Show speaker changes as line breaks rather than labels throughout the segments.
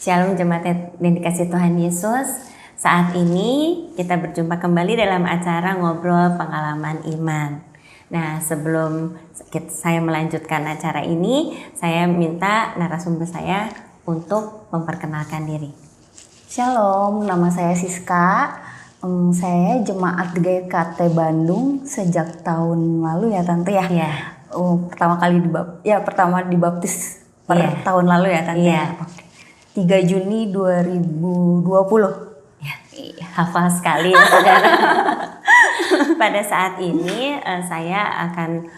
Shalom jemaat yang dikasih Tuhan Yesus. Saat ini kita berjumpa kembali dalam acara ngobrol pengalaman iman. Nah, sebelum saya melanjutkan acara ini, saya minta narasumber saya untuk memperkenalkan diri.
Shalom, nama saya Siska. Saya jemaat GKT Bandung sejak tahun lalu ya Tante ya.
Iya.
Pertama dibaptis per tahun lalu ya Tante.
Iya.
3 Juni 2020.
Ya, hafal sekali ya saudara. Pada saat ini saya akan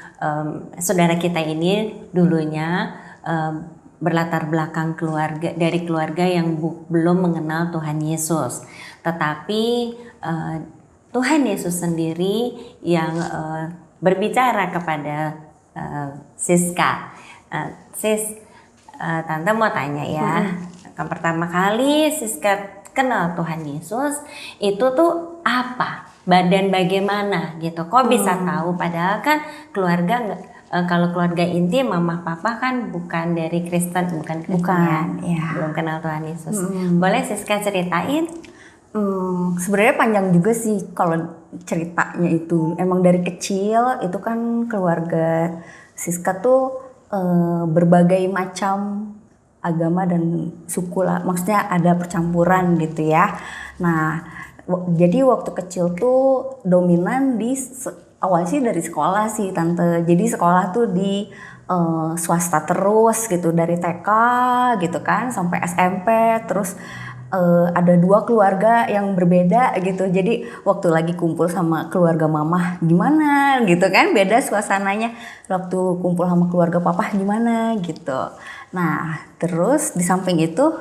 saudara kita ini dulunya berlatar belakang dari keluarga yang belum mengenal Tuhan Yesus, tetapi Tuhan Yesus sendiri yang berbicara kepada Siska. Tante mau tanya ya, kan pertama kali Siska kenal Tuhan Yesus itu tuh apa? Dan bagaimana gitu? Kok bisa tahu? Padahal kan keluarga kalau keluarga inti mama papa kan bukan dari Kristen, bukan
ya.
Belum kenal Tuhan Yesus. Boleh Siska ceritain?
Sebenarnya panjang juga sih kalau ceritanya itu. Emang dari kecil itu kan keluarga Siska tuh berbagai macam agama dan suku lah. Maksudnya ada percampuran gitu ya. Nah, jadi waktu kecil tuh dominan awalnya sih dari sekolah sih Tante. Jadi sekolah tuh di swasta terus gitu, dari TK gitu kan sampai SMP. Terus ada 2 keluarga yang berbeda gitu. Jadi waktu lagi kumpul sama keluarga mama gimana gitu kan, beda suasananya. Waktu kumpul sama keluarga papa gimana gitu. Nah, terus di samping itu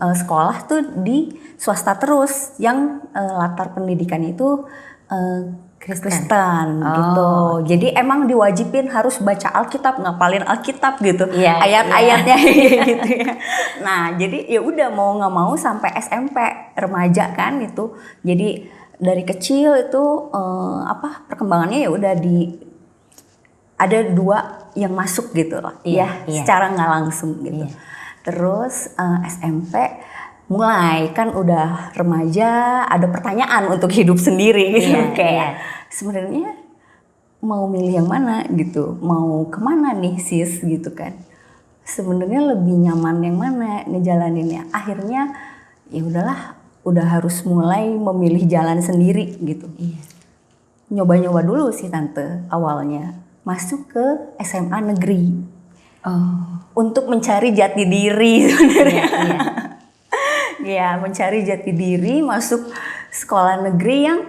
sekolah tuh di swasta terus yang latar pendidikan itu Kristen gitu. Jadi emang diwajibin harus baca Alkitab, ngapalin Alkitab gitu. Ayat-ayatnya gitu ya. Nah, jadi ya udah mau nggak mau sampai SMP remaja kan itu. Jadi dari kecil itu perkembangannya ya udah ada 2 yang masuk gitu loh. Secara nggak langsung gitu. Terus SMP mulai kan udah remaja, ada pertanyaan untuk hidup sendiri gitu. Sebenarnya mau milih yang mana gitu, mau kemana nih sis gitu kan. Sebenarnya lebih nyaman yang mana ngejalaninnya. Akhirnya ya udahlah, udah harus mulai memilih jalan sendiri gitu. Nyoba-nyoba dulu sih Tante awalnya, masuk ke SMA negeri. Untuk mencari jati diri sebenarnya. Ya, mencari jati diri, masuk sekolah negeri yang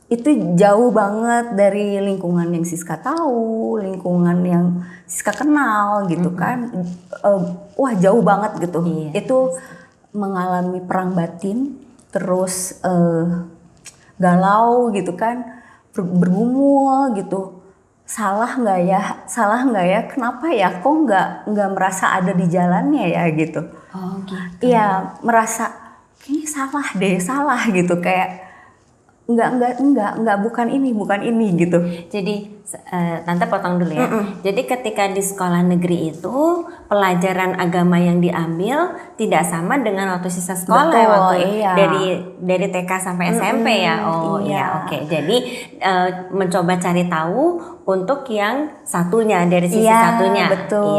itu jauh banget dari lingkungan yang Siska tahu, lingkungan yang Siska kenal gitu kan. Wah, jauh banget gitu. Itu mengalami perang batin, terus galau gitu kan, bergumul gitu. Salah nggak ya, kenapa ya kok nggak merasa ada di jalannya ya gitu. Iya, merasa kayaknya salah gitu, kayak enggak bukan ini gitu.
Jadi Tante potong dulu ya. Jadi ketika di sekolah negeri itu pelajaran agama yang diambil tidak sama dengan waktu sisa sekolah. Dari TK sampai SMP ya. Oke. Jadi mencoba cari tahu untuk yang satunya dari sisi satunya.
Betul.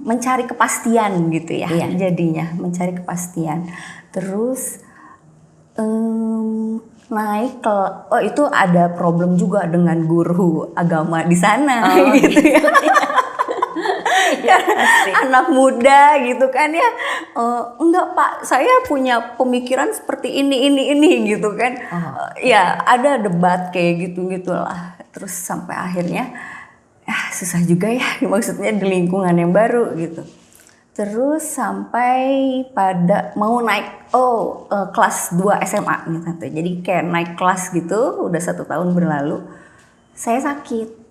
Mencari kepastian gitu ya. Jadinya mencari kepastian. Terus naik ke itu ada problem juga dengan guru agama di sana gitu ya. Anak muda gitu kan ya, enggak Pak, saya punya pemikiran seperti ini gitu kan. Ya ada debat kayak gitu-gitulah. Terus sampai akhirnya susah juga ya, maksudnya di lingkungan yang baru gitu. Terus sampai pada mau naik kelas 2 SMA nih Tante. Jadi kayak naik kelas gitu, udah 1 tahun berlalu. Saya sakit.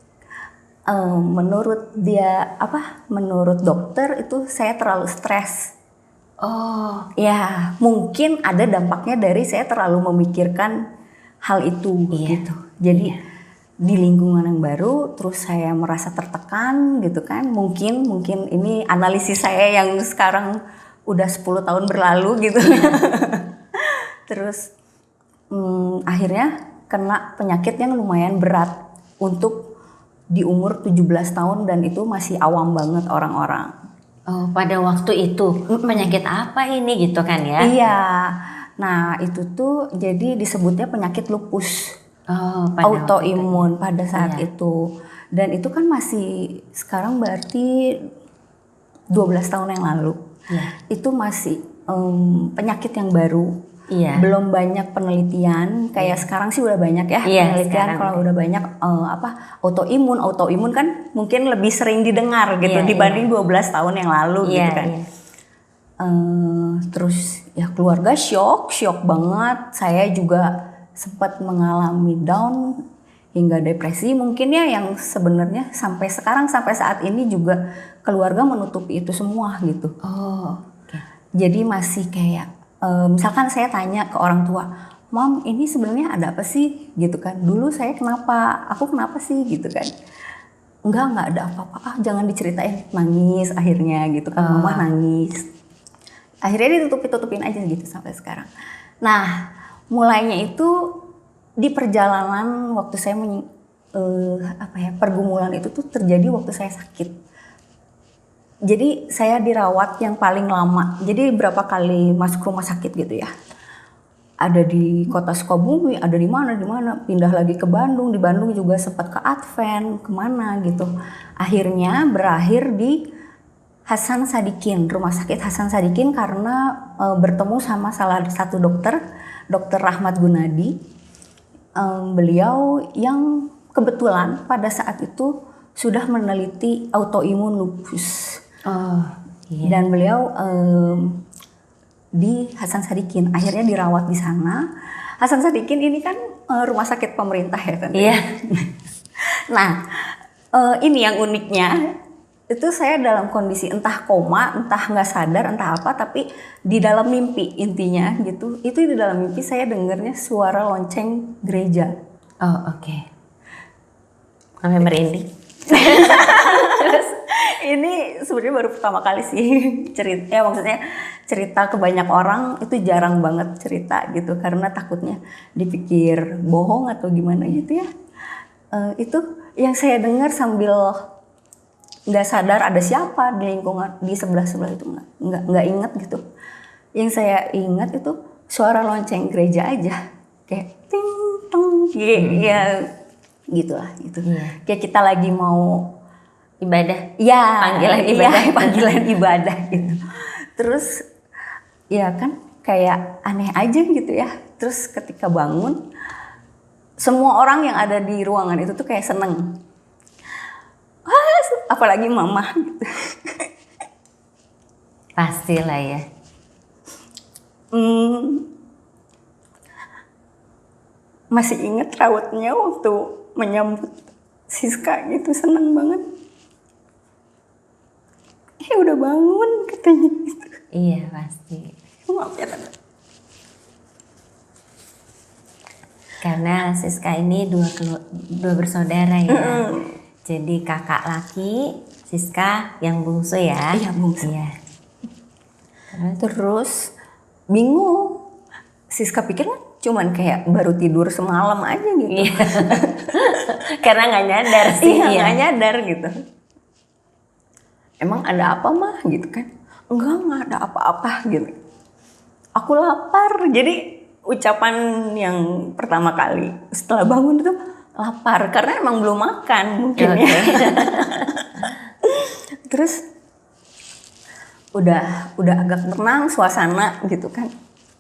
Menurut dokter itu saya terlalu stres. Ya, mungkin ada dampaknya dari saya terlalu memikirkan hal itu gitu. Jadi di lingkungan yang baru, terus saya merasa tertekan gitu kan. Mungkin ini analisis saya yang sekarang udah 10 tahun berlalu gitu. Terus akhirnya kena penyakit yang lumayan berat untuk di umur 17 tahun dan itu masih awam banget orang-orang.
Oh, pada waktu itu penyakit apa ini gitu kan ya?
Iya. Nah, itu tuh jadi disebutnya penyakit lupus.
Oh,
autoimun pada saat itu. Dan itu kan masih sekarang berarti 12 tahun yang lalu. Itu masih penyakit yang baru. Belum banyak penelitian. Kayak sekarang sih udah banyak ya penelitian. Kalau udah banyak autoimun kan mungkin lebih sering didengar gitu dibanding 12 tahun yang lalu gitu kan. Terus ya keluarga shock banget. Saya juga sempat mengalami down hingga depresi mungkin ya, yang sebenarnya sampai sekarang sampai saat ini juga keluarga menutupi itu semua gitu. Jadi masih kayak misalkan saya tanya ke orang tua, "Mom, ini sebenarnya ada apa sih?" gitu kan. "Dulu saya kenapa? Aku kenapa sih?" gitu kan. Enggak ada apa-apa. Jangan diceritain." Nangis akhirnya gitu kan. Mama nangis. Akhirnya ditutupin aja gitu sampai sekarang. Nah, mulainya itu di perjalanan waktu saya pergumulan itu tuh terjadi waktu saya sakit. Jadi saya dirawat yang paling lama. Jadi berapa kali masuk rumah sakit gitu ya. Ada di kota Sukabumi, ada di mana, pindah lagi ke Bandung. Di Bandung juga sempat ke Advent, kemana gitu. Akhirnya berakhir di Hasan Sadikin, rumah sakit Hasan Sadikin karena bertemu sama salah satu dokter Rahmat Gunadi. Beliau yang kebetulan pada saat itu sudah meneliti autoimun lupus. Dan beliau di Hasan Sadikin, akhirnya dirawat di sana. Hasan Sadikin ini kan rumah sakit pemerintah ya kan? Nah, ini yang uniknya. Itu saya dalam kondisi entah koma, entah nggak sadar, entah apa, tapi di dalam mimpi intinya gitu. Itu di dalam mimpi saya dengarnya suara lonceng gereja.
Sampai merinding.
Terus ini sebenarnya baru pertama kali sih cerita, maksudnya cerita ke banyak orang itu jarang banget cerita gitu karena takutnya dipikir bohong atau gimana gitu ya. Itu yang saya dengar sambil nggak sadar ada siapa di lingkungan di sebelah itu nggak inget gitu. Yang saya ingat itu suara lonceng gereja aja kayak ting tong ya gitulah gitu. Kayak kita lagi mau
ibadah,
panggilan ibadah gitu. Terus ya kan kayak aneh aja gitu ya. Terus ketika bangun semua orang yang ada di ruangan itu tuh kayak seneng. Apalagi mama gitu.
Pastilah ya.
Masih inget rautnya waktu menyambut Siska gitu, seneng banget. Udah bangun katanya gitu.
Iya pasti.
Maaf ya Tante.
Karena Siska ini dua bersaudara ya. Jadi kakak laki, Siska yang bungsu ya.
Iya bungsu. Iya. Terus bingung. Siska pikir cuman kayak baru tidur semalam aja gitu.
Karena nggak nyadar sih.
Iya nggak nyadar gitu. Emang ada apa mah gitu kan? Enggak ada apa-apa gitu. Aku lapar. Jadi ucapan yang pertama kali setelah bangun itu lapar karena emang belum makan mungkin ya. Terus udah agak tenang suasana gitu kan.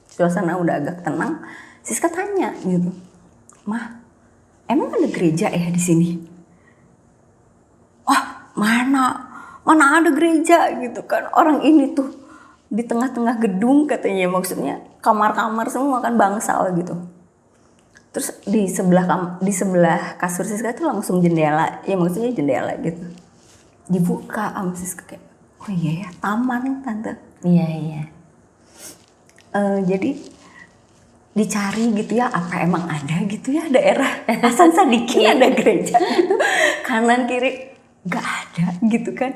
Suasana udah agak tenang. Siska tanya gitu, "Mah, emang ada gereja ya di sini?" "Wah, mana ada gereja gitu kan. Orang ini tuh di tengah-tengah gedung," katanya, maksudnya kamar-kamar semua kan bangsal gitu. Terus di sebelah kasur Siska itu langsung jendela, ya maksudnya jendela gitu. Dibuka sama Siska kayak, "Oh iya ya, taman Tante."
Iya.
Jadi dicari gitu ya, apa emang ada gitu ya daerah Hasan Sadikin ada gereja gitu. Kanan kiri nggak ada gitu kan.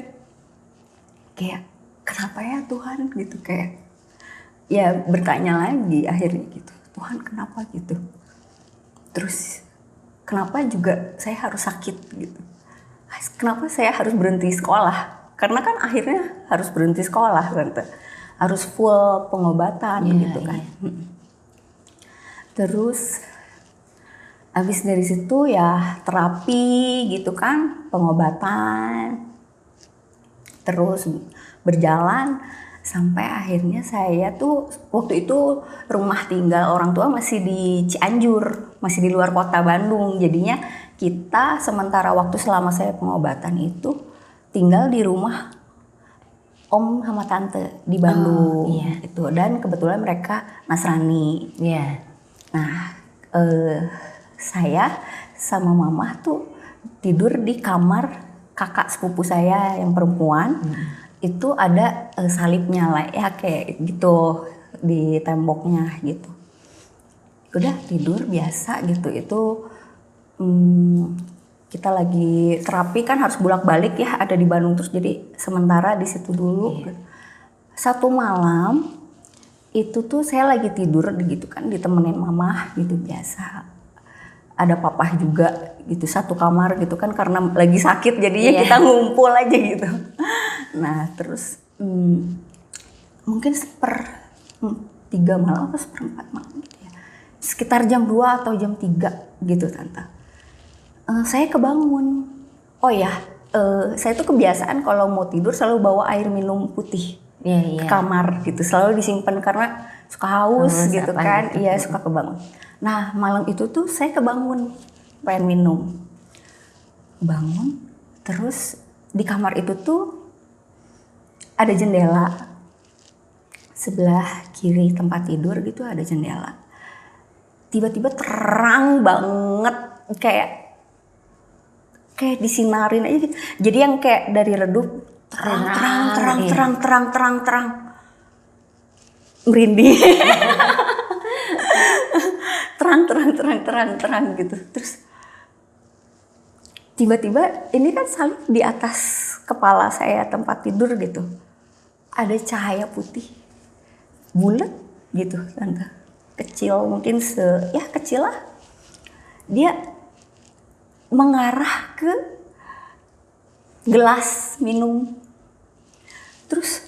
Kayak kenapa ya Tuhan gitu, kayak ya bertanya lagi akhirnya gitu, Tuhan kenapa gitu, terus kenapa juga saya harus sakit gitu, kenapa saya harus berhenti sekolah, karena kan akhirnya harus berhenti sekolah Tante, harus full pengobatan gitu kan. Terus habis dari situ ya terapi gitu kan, pengobatan, terus berjalan sampai akhirnya saya tuh waktu itu rumah tinggal orang tua masih di Cianjur, masih di luar kota Bandung. Jadinya kita sementara waktu selama saya pengobatan itu tinggal di rumah om sama tante di Bandung itu, dan kebetulan mereka Nasrani. Nah, saya sama mama tuh tidur di kamar kakak sepupu saya yang perempuan. Itu ada salibnya lah ya kayak gitu di temboknya gitu. Udah tidur biasa gitu. Itu kita lagi terapi kan harus bolak-balik ya, ada di Bandung terus, jadi sementara di situ dulu. Satu malam itu tuh saya lagi tidur gitu kan, ditemenin mama gitu biasa. Ada papa juga gitu, satu kamar gitu kan, karena lagi sakit jadinya kita ngumpul aja gitu. Nah terus mungkin 1/3 malam atau 1/4 malam gitu ya, sekitar jam 2 atau jam 3 gitu Tante. Saya kebangun. Oh ya, saya tuh kebiasaan kalau mau tidur selalu bawa air minum putih ke kamar gitu, selalu disimpan karena suka haus gitu kan. Iya, suka kebangun. Nah malam itu tuh saya kebangun pengen minum, bangun terus di kamar itu tuh ada jendela, sebelah kiri tempat tidur gitu ada jendela. Tiba-tiba terang banget, kayak disinarin aja gitu. Jadi yang kayak dari redup terang, merinding. terang gitu. Terus tiba-tiba ini kan salib di atas kepala saya tempat tidur gitu. Ada cahaya putih bulat gitu Tante. Kecil mungkin kecil lah. Dia mengarah ke gelas minum. Terus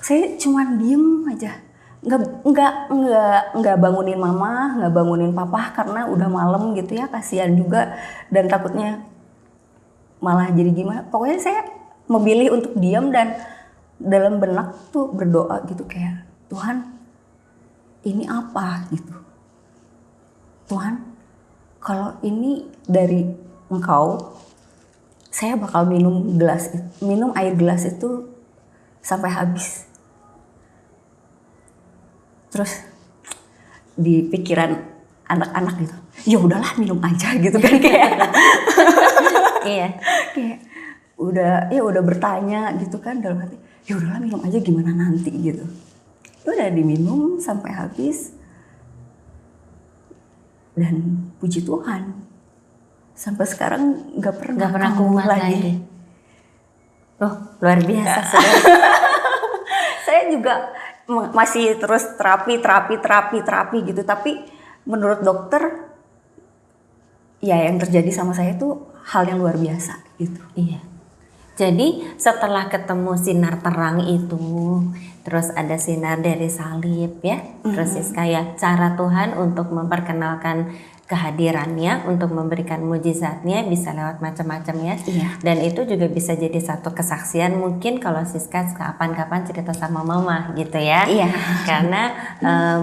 saya cuman diem aja. Nggak bangunin mama, nggak bangunin papa karena udah malam gitu ya, kasihan juga dan takutnya malah jadi gimana. Pokoknya saya memilih untuk diam dan dalam benak tuh berdoa gitu kayak, Tuhan ini apa gitu. Tuhan kalau ini dari Engkau, saya bakal minum air gelas itu sampai habis. Terus di pikiran anak-anak gitu, ya udahlah minum aja gitu kan kayak. Kayak udah bertanya gitu kan dalam hati, ya udahlah minum aja gimana nanti gitu. Udah diminum sampai habis. Dan puji Tuhan sampai sekarang nggak pernah kumat lagi.
Oh luar biasa.
Saya juga masih terus terapi gitu, tapi menurut dokter ya yang terjadi sama saya itu hal yang luar biasa gitu.
Iya. Jadi setelah ketemu sinar terang itu, terus ada sinar dari salib ya, terus kayak cara Tuhan untuk memperkenalkan kehadirannya, untuk memberikan mujizatnya bisa lewat macam-macam ya. Dan itu juga bisa jadi satu kesaksian mungkin kalau Siska kapan-kapan cerita sama mama gitu ya. Karena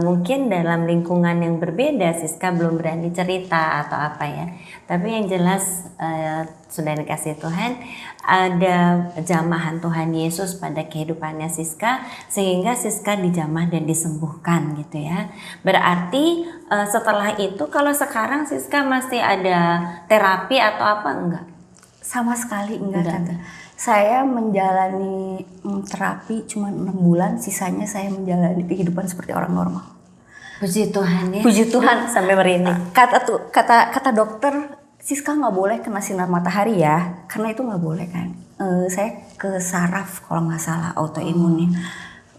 mungkin dalam lingkungan yang berbeda Siska belum berani cerita atau apa ya. Tapi yang jelas sudah dikasih Tuhan, ada jamahan Tuhan Yesus pada kehidupannya Siska sehingga Siska dijamah dan disembuhkan gitu ya. Berarti setelah itu kalau sekarang Siska masih ada terapi atau apa enggak?
Sama sekali enggak Tante. Saya menjalani terapi cuma 6 bulan, sisanya saya menjalani kehidupan seperti orang normal.
Puji Tuhan ya.
Puji Tuhan sampai merinding. Kata dokter Siska nggak boleh kena sinar matahari ya, karena itu nggak boleh kan. Saya ke saraf kalau nggak salah autoimunnya.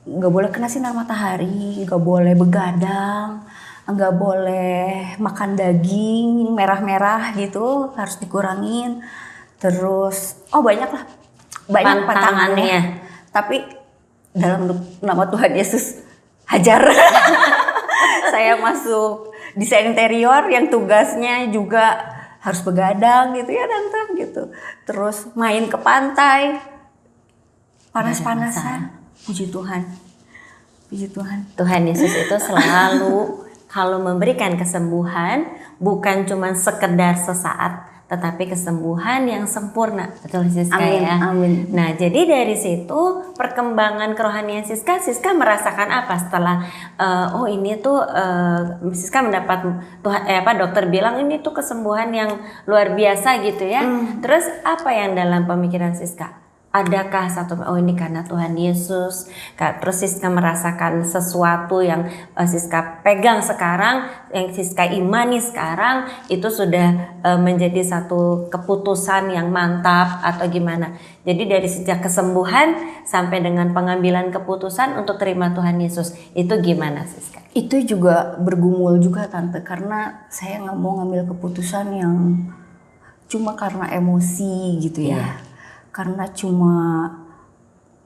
Nggak boleh kena sinar matahari, nggak boleh begadang, nggak boleh makan daging merah-merah gitu, harus dikurangin. Terus banyak lah, banyak pantangannya. Tapi dalam nama Tuhan Yesus hajar. Saya masuk desain interior yang tugasnya juga harus begadang gitu ya Tante gitu. Terus main ke pantai, panas-panasan. Puji Tuhan. Puji Tuhan.
Tuhan Yesus itu selalu kalau memberikan kesembuhan bukan cuma sekedar sesaat, tetapi kesembuhan yang sempurna. Betul Siska ya?
Amin.
Nah, jadi dari situ perkembangan kerohanian Siska merasakan apa setelah ini tuh Siska mendapat Tuhan dokter bilang ini tuh kesembuhan yang luar biasa gitu ya. Terus apa yang dalam pemikiran Siska? Adakah ini karena Tuhan Yesus? Terus Siska merasakan sesuatu yang Siska pegang sekarang, yang Siska imani sekarang itu sudah menjadi satu keputusan yang mantap atau gimana? Jadi dari sejak kesembuhan sampai dengan pengambilan keputusan untuk terima Tuhan Yesus itu gimana Siska?
Itu juga bergumul juga Tante, karena saya nggak mau ngambil keputusan yang cuma karena emosi gitu ya. Yeah. Karena cuma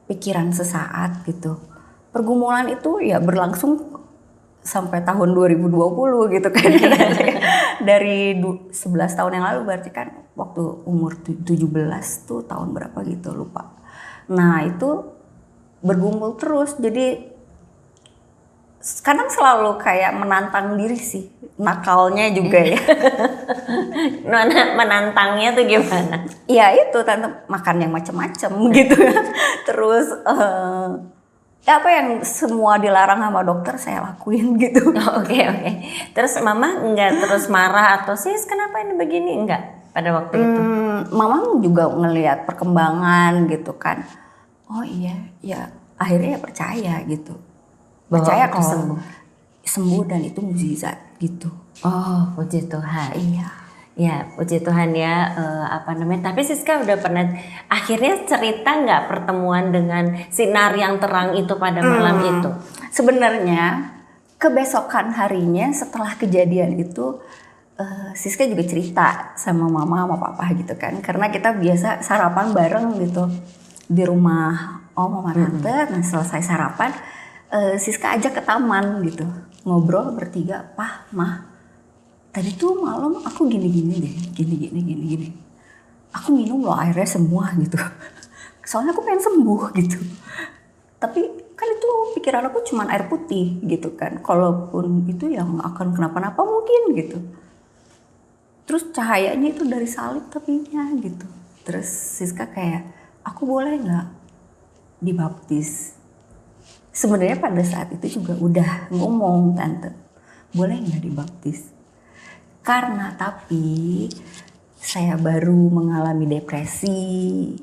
pikiran sesaat gitu. Pergumulan itu ya berlangsung sampai tahun 2020 gitu kan. Dari 11 tahun yang lalu berarti kan waktu umur 17 tuh tahun berapa gitu lupa. Nah itu bergumul terus, jadi kadang selalu kayak menantang diri sih, nakalnya juga ya.
Menantangnya tuh gimana?
Ya itu Tante, makan yang macem-macem gitu. Terus apa yang semua dilarang sama dokter saya lakuin gitu.
Oke. Terus Mama nggak terus marah atau sis kenapa ini begini, enggak pada waktu itu?
Mama juga ngelihat perkembangan gitu kan. Oh iya, ya akhirnya ya percaya gitu. Percaya kalau sembuh dan itu mukjizat gitu.
Oh, puji Tuhan.
Iya.
Ya, puji Tuhan ya. Tapi Siska udah pernah akhirnya cerita nggak pertemuan dengan sinar yang terang itu pada malam itu?
Sebenarnya kebesokan harinya setelah kejadian itu Siska juga cerita sama Mama sama Papa gitu kan. Karena kita biasa sarapan bareng gitu di rumah Om sama Tante. Nah selesai sarapan Siska ajak ke taman gitu, ngobrol bertiga, Pah, Mah, tadi tuh malam aku gini. Aku minum loh airnya semua gitu, soalnya aku pengen sembuh gitu. Tapi kan itu pikiran aku cuman air putih gitu kan, kalaupun itu ya gak akan kenapa-napa mungkin gitu. Terus cahayanya itu dari salib tapinya gitu. Terus Siska kayak, aku boleh gak dibaptis? Sebenarnya pada saat itu juga udah ngomong Tante, boleh nggak dibaptis? Karena tapi saya baru mengalami depresi,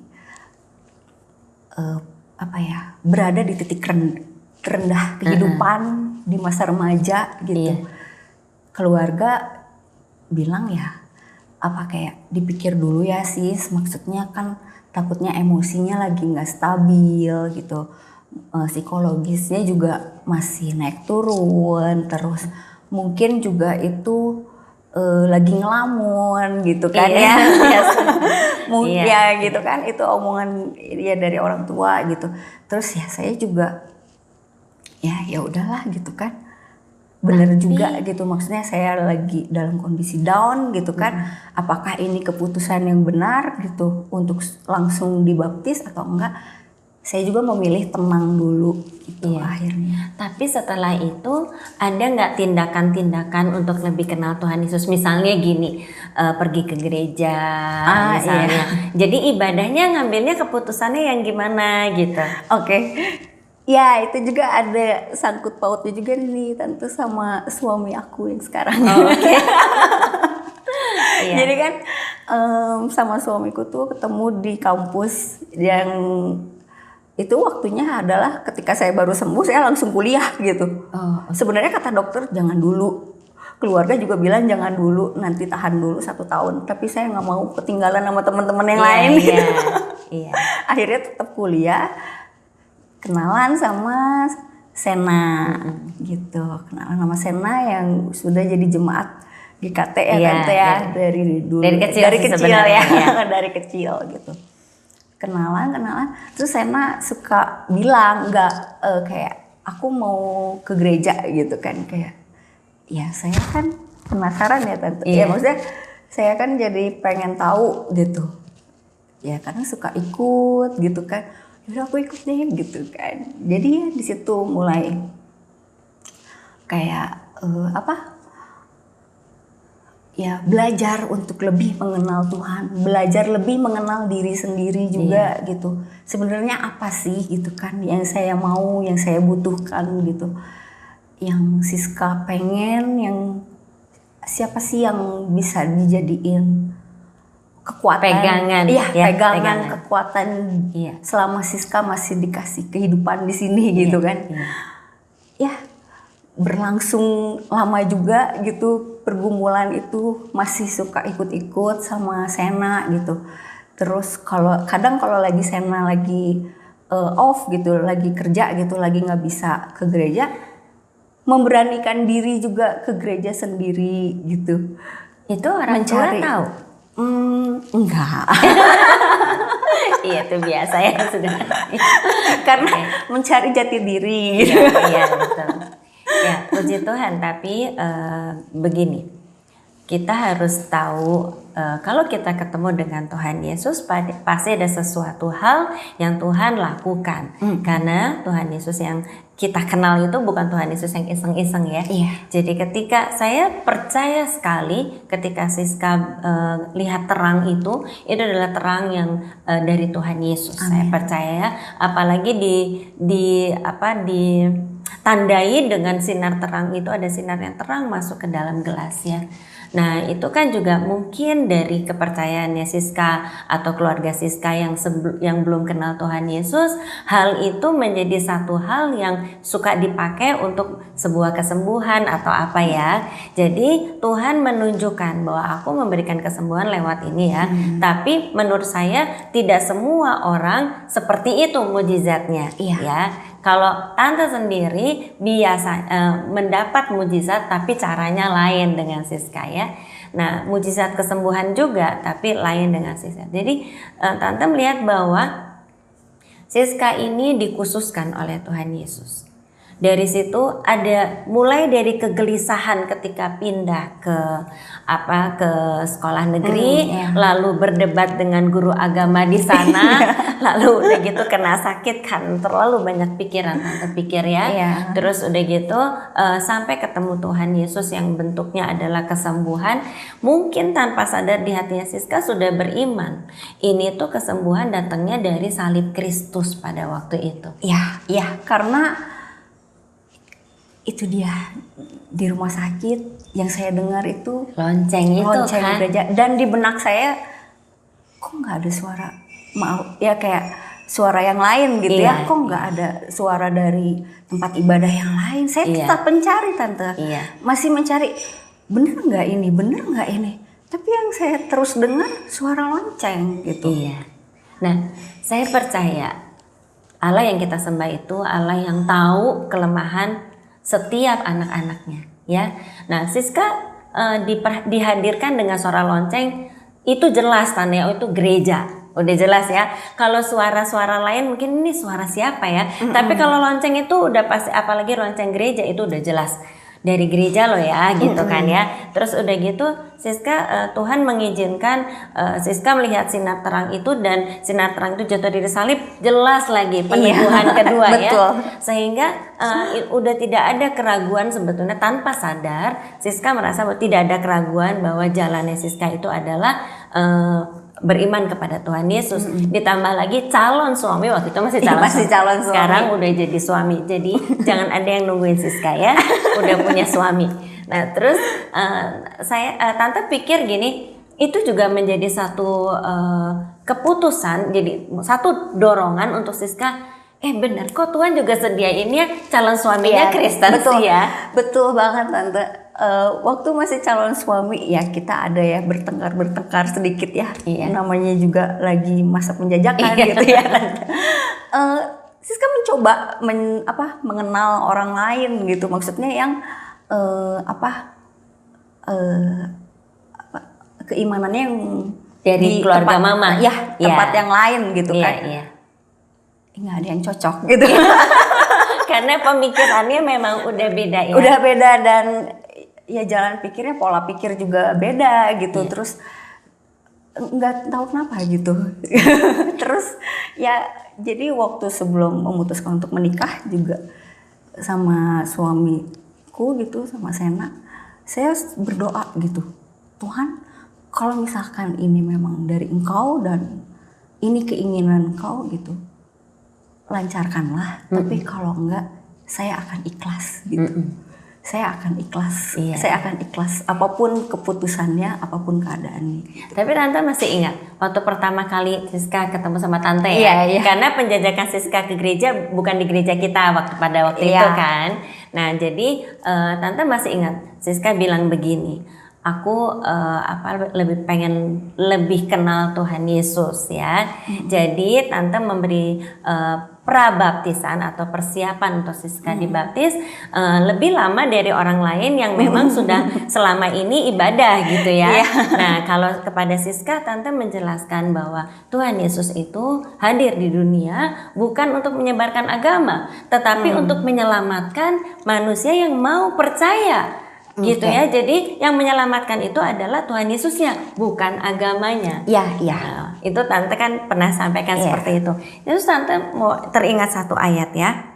berada di titik terendah kehidupan di masa remaja gitu. Iya. Keluarga bilang ya, kayak dipikir dulu ya sis, maksudnya kan takutnya emosinya lagi nggak stabil gitu. Psikologisnya juga masih naik turun, terus mungkin juga itu lagi ngelamun gitu kan.
Iya.
Mungkin ya gitu kan, itu omongan ya dari orang tua gitu. Terus ya saya juga ya udahlah gitu kan, bener juga gitu, maksudnya saya lagi dalam kondisi down gitu kan. Apakah ini keputusan yang benar gitu untuk langsung dibaptis atau enggak? Saya juga memilih tenang dulu gitu akhirnya.
Tapi setelah itu ada nggak tindakan-tindakan untuk lebih kenal Tuhan Yesus? Misalnya gini, pergi ke gereja misalnya. Jadi ibadahnya ngambilnya keputusannya yang gimana gitu.
Oke. Ya itu juga ada sangkut pautnya juga nih Tante sama suami aku yang sekarang. Jadi kan sama suamiku tuh ketemu di kampus yang itu waktunya adalah ketika saya baru sembuh, saya langsung kuliah gitu. Sebenarnya kata dokter jangan dulu, keluarga juga bilang jangan dulu, nanti tahan dulu 1 tahun. Tapi saya nggak mau ketinggalan sama teman-teman yang lain.
Iya.
Akhirnya tetap kuliah, kenalan sama Sena gitu, kenalan sama Sena yang sudah jadi jemaat GKT ya Tante ya, dari dulu, dari kecil ya. Dari kecil gitu. Kenalan, terus Sena suka bilang kayak aku mau ke gereja gitu kan, kayak ya saya kan penasaran ya Tante. Ya maksudnya saya kan jadi pengen tahu gitu. Ya karena suka ikut gitu kan. Udah aku ikut deh gitu kan. Jadi ya di situ mulai kayak ya belajar untuk lebih mengenal Tuhan, belajar lebih mengenal diri sendiri juga gitu. Sebenarnya apa sih gitu kan yang saya mau, yang saya butuhkan gitu. Yang Siska pengen, yang siapa sih yang bisa dijadiin kekuatan, pegangan, kekuatan selama Siska masih dikasih kehidupan di sini gitu kan. Ya berlangsung lama juga gitu pergumulan itu, masih suka ikut-ikut sama Sena gitu. Terus kadang kalau lagi Sena lagi off gitu, lagi kerja gitu, lagi nggak bisa ke gereja, memberanikan diri juga ke gereja sendiri gitu.
Itu orang tua tahu?
Enggak.
Iya itu biasa ya sudah.
Karena mencari jati diri.
Iya betul. Ya puji Tuhan, tapi begini, kita harus tahu kalau kita ketemu dengan Tuhan Yesus pasti ada sesuatu hal yang Tuhan lakukan. Karena Tuhan Yesus yang kita kenal itu bukan Tuhan Yesus yang iseng-iseng ya. Jadi ketika saya percaya sekali ketika Siska lihat terang itu adalah terang yang dari Tuhan Yesus. Saya percaya, apalagi tandai dengan sinar terang itu, ada sinar yang terang masuk ke dalam gelasnya. Nah itu kan juga mungkin dari kepercayaannya Siska atau keluarga Siska yang belum kenal Tuhan Yesus. Hal itu menjadi satu hal yang suka dipakai untuk sebuah kesembuhan atau apa ya. Jadi Tuhan menunjukkan bahwa aku memberikan kesembuhan lewat ini ya. Tapi menurut saya tidak semua orang seperti itu mujizatnya ya. Kalau Tante sendiri biasa mendapat mujizat tapi caranya lain dengan Siska ya. Nah mujizat kesembuhan juga tapi lain dengan Siska. Jadi Tante melihat bahwa Siska ini dikhususkan oleh Tuhan Yesus. Dari situ ada mulai dari kegelisahan ketika pindah ke sekolah negeri, lalu berdebat dengan guru agama di sana, lalu udah gitu kena sakit kan, terlalu banyak pikiran Tante pikir ya. Terus udah gitu sampai ketemu Tuhan Yesus yang bentuknya adalah kesembuhan. Mungkin tanpa sadar di hatinya Siska sudah beriman. Ini tuh kesembuhan datangnya dari salib Kristus pada waktu itu.
Iya, karena itu dia di rumah sakit yang saya dengar itu
lonceng kan?
Gereja, dan di benak saya kok nggak ada suara, maaf ya, kayak suara yang lain gitu ya, kok nggak ada suara dari tempat ibadah yang lain. Saya tetap mencari Tante, masih mencari bener nggak ini, tapi yang saya terus dengar suara lonceng gitu.
Nah saya percaya Allah yang kita sembah itu Allah yang tahu kelemahan setiap anak-anaknya ya. Nah Siska dihadirkan dengan suara lonceng itu jelas tanda itu gereja, udah jelas ya. Kalau suara-suara lain mungkin ini suara siapa ya, tapi kalau lonceng itu udah pasti, apalagi lonceng gereja itu udah jelas dari gereja loh ya gitu kan ya. Terus udah gitu Siska Tuhan mengizinkan Siska melihat sinar terang itu, dan sinar terang itu jatuh dari salib, jelas lagi peneguhan kedua ya. Sehingga udah tidak ada keraguan sebetulnya, tanpa sadar Siska merasa bahwa tidak ada keraguan bahwa jalannya Siska itu adalah beriman kepada Tuhan Yesus. Ditambah lagi calon suami, waktu itu masih calon suami. Sekarang udah jadi suami. Jadi jangan ada yang nungguin Siska ya, udah punya suami. Nah terus Tante pikir gini, itu juga menjadi satu keputusan, jadi satu dorongan untuk Siska. Benar kok Tuhan juga sediain ya calon suaminya Kristen sih ya.
Betul banget Tante. waktu masih calon suami ya kita ada ya bertengkar sedikit ya. Namanya juga lagi masa penjajakan gitu ya. Siska mencoba mengenal orang lain gitu, maksudnya yang keimanannya yang
dari keluarga mama
ya tempat yang lain gitu kan. Nggak ada yang cocok gitu.
Karena pemikirannya memang udah beda ya.
Udah beda dan ya jalan pikirnya, pola pikir juga beda gitu. Terus nggak tahu kenapa gitu. Terus ya jadi waktu sebelum memutuskan untuk menikah juga sama suamiku gitu, sama Sena, saya berdoa gitu, Tuhan kalau misalkan ini memang dari Engkau dan ini keinginan Engkau gitu, lancarkanlah. Tapi kalau enggak, saya akan ikhlas gitu. Saya akan ikhlas apapun keputusannya, apapun keadaannya.
Tapi Tante masih ingat waktu pertama kali Siska ketemu sama Tante ya? Karena penjajakan Siska ke gereja bukan di gereja kita pada waktu itu kan. Nah jadi Tante masih ingat Siska bilang begini, aku lebih kenal Tuhan Yesus ya. Jadi Tante memberi prabaptisan atau persiapan untuk Siska dibaptis lebih lama dari orang lain yang memang sudah selama ini ibadah gitu ya. Nah kalau kepada Siska Tante menjelaskan bahwa Tuhan Yesus itu hadir di dunia bukan untuk menyebarkan agama, tetapi untuk menyelamatkan manusia yang mau percaya. Gitu ya, jadi yang menyelamatkan itu adalah Tuhan Yesusnya, bukan agamanya. Nah, itu Tante kan pernah sampaikan seperti itu. Terus Tante mau teringat satu ayat ya,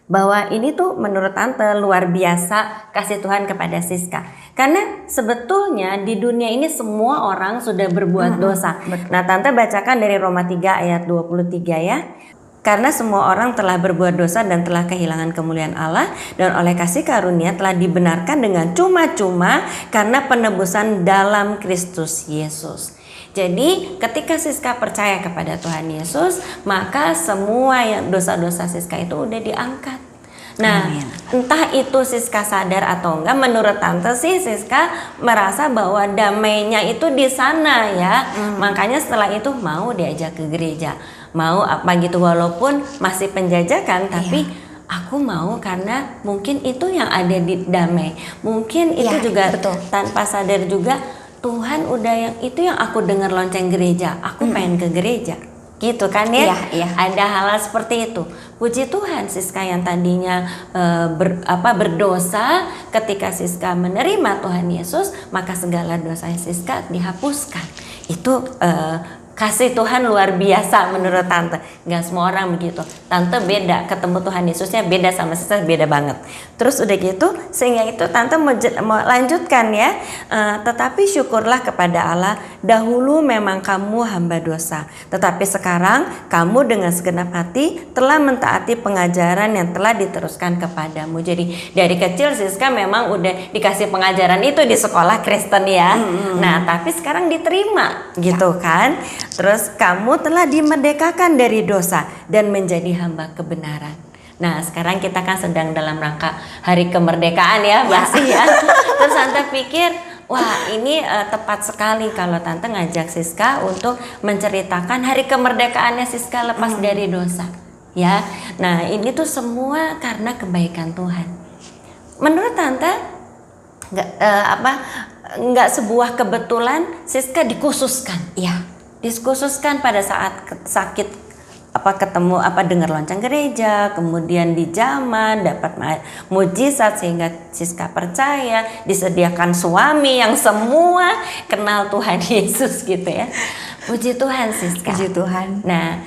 bahwa ini tuh menurut Tante luar biasa kasih Tuhan kepada Siska. Karena sebetulnya di dunia ini semua orang sudah berbuat dosa. Nah Tante bacakan dari Roma 3 ayat 23 ya. Karena semua orang telah berbuat dosa dan telah kehilangan kemuliaan Allah, dan oleh kasih karunia telah dibenarkan dengan cuma-cuma karena penebusan dalam Kristus Yesus. Jadi ketika Siska percaya kepada Tuhan Yesus, maka semua yang dosa-dosa Siska itu udah diangkat. Nah, entah itu Siska sadar atau enggak, menurut Tante sih Siska merasa bahwa damainya itu di sana ya. Makanya setelah itu mau diajak ke gereja, mau apa gitu, walaupun masih penjajakan, tapi aku mau karena mungkin itu yang ada di damai. Mungkin itu juga tanpa sadar juga Tuhan udah yang itu yang aku dengar lonceng gereja, aku pengen ke gereja. Gitu kan ya? Ada hal seperti itu. Puji Tuhan Siska yang tadinya berdosa, ketika Siska menerima Tuhan Yesus, maka segala dosa Siska dihapuskan. Itu kasih Tuhan luar biasa menurut Tante. Gak semua orang begitu. Tante beda, ketemu Tuhan Yesusnya beda sama Siska, beda banget. Terus udah gitu, sehingga itu Tante mau lanjutkan ya. Tetapi syukurlah kepada Allah, dahulu memang kamu hamba dosa, tetapi sekarang kamu dengan segenap hati telah mentaati pengajaran yang telah diteruskan kepadamu. Jadi dari kecil Siska memang udah dikasih pengajaran itu di sekolah Kristen ya. Nah tapi sekarang diterima gitu kan. Terus kamu telah dimerdekakan dari dosa dan menjadi hamba kebenaran. Nah sekarang kita kan sedang dalam rangka hari kemerdekaan ya masih ya. Terus Tante pikir wah ini tepat sekali kalau Tante ngajak Siska untuk menceritakan hari kemerdekaannya Siska lepas dari dosa ya. Nah ini tuh semua karena kebaikan Tuhan. Menurut Tante nggak sebuah kebetulan Siska dikhususkan dikhususkan pada saat sakit ketemu dengar lonceng gereja, kemudian di zaman dapat mujizat sehingga Siska percaya, disediakan suami yang semua kenal Tuhan Yesus gitu ya. Puji Tuhan Siska.
Puji Tuhan.
Nah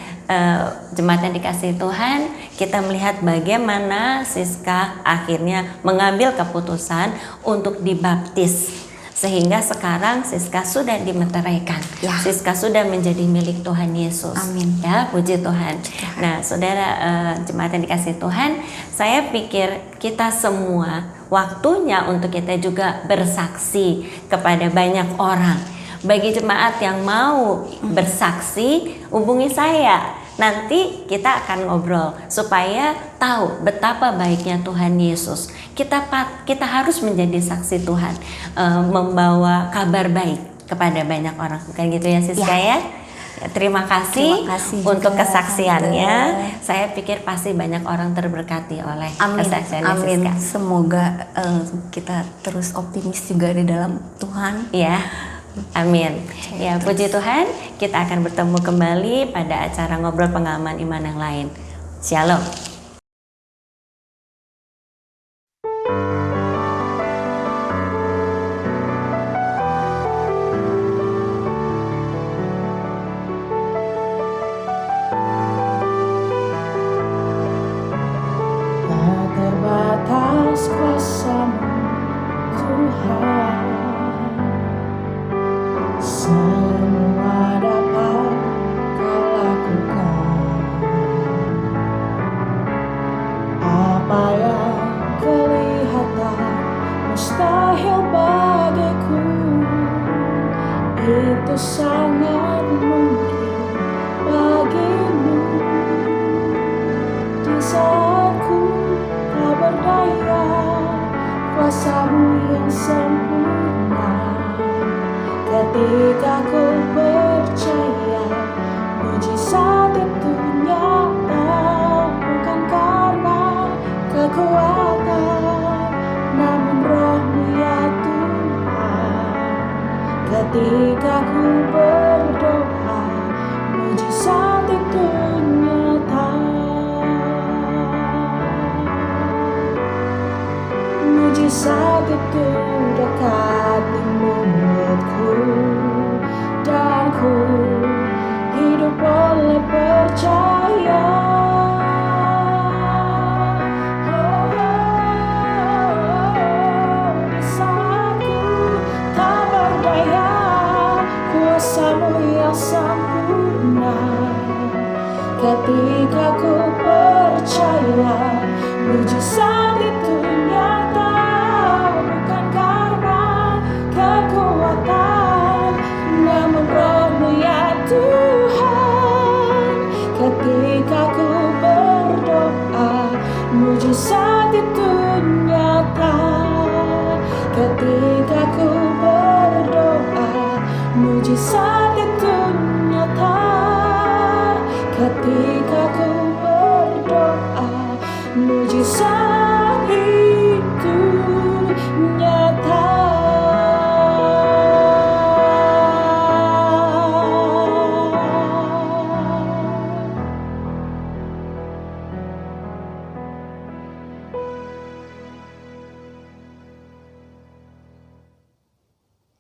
jemaat yang dikasihi Tuhan, kita melihat bagaimana Siska akhirnya mengambil keputusan untuk dibaptis. Sehingga sekarang Siska sudah dimeteraikan, Siska sudah menjadi milik Tuhan Yesus.
Amin.
Ya, puji Tuhan. Nah, saudara jemaat yang dikasihi Tuhan, saya pikir kita semua waktunya untuk kita juga bersaksi kepada banyak orang. Bagi jemaat yang mau bersaksi, hubungi saya nanti kita akan ngobrol supaya tahu betapa baiknya Tuhan Yesus. Kita harus menjadi saksi Tuhan, membawa kabar baik kepada banyak orang. Bukan gitu ya Siska ya? Terima kasih untuk kesaksiannya. Saya pikir pasti banyak orang terberkati oleh kesaksiannya Siska.
Semoga kita terus optimis juga di dalam Tuhan.
Ya, amin. Ya, puji Tuhan. Kita akan bertemu kembali pada acara ngobrol pengalaman iman yang lain. Shalom.
Kuasa-Mu Tuhan, semua dapat Kau lakukan. Apa yang kelihatan mustahil bagiku, itu sangat mungkin bagimu. Di saat ku tak berdaya, kuasa-Mu yang sempurna. Ketika ku percaya, mujizat itu nyata. Bukan karena kekuatan, namun Roh-Mu ya Tuhan. Ketika ku berdoa, mujizat itu nyata. Mujizat itu dekat di mulutku, dan ku hidup oleh percaya. Di saat ku tak berdaya, kuasa-Mu yang sempurna. Ketika ku percaya, mujizat itu nyata. Bukan karena kekuatan, namun Roh-Mu ya Tuhan. Ketika ku berdoa, mujizat itu nyata. Ketika ku berdoa, mujizat itu nyata. Ketika ku berdoa, mujizat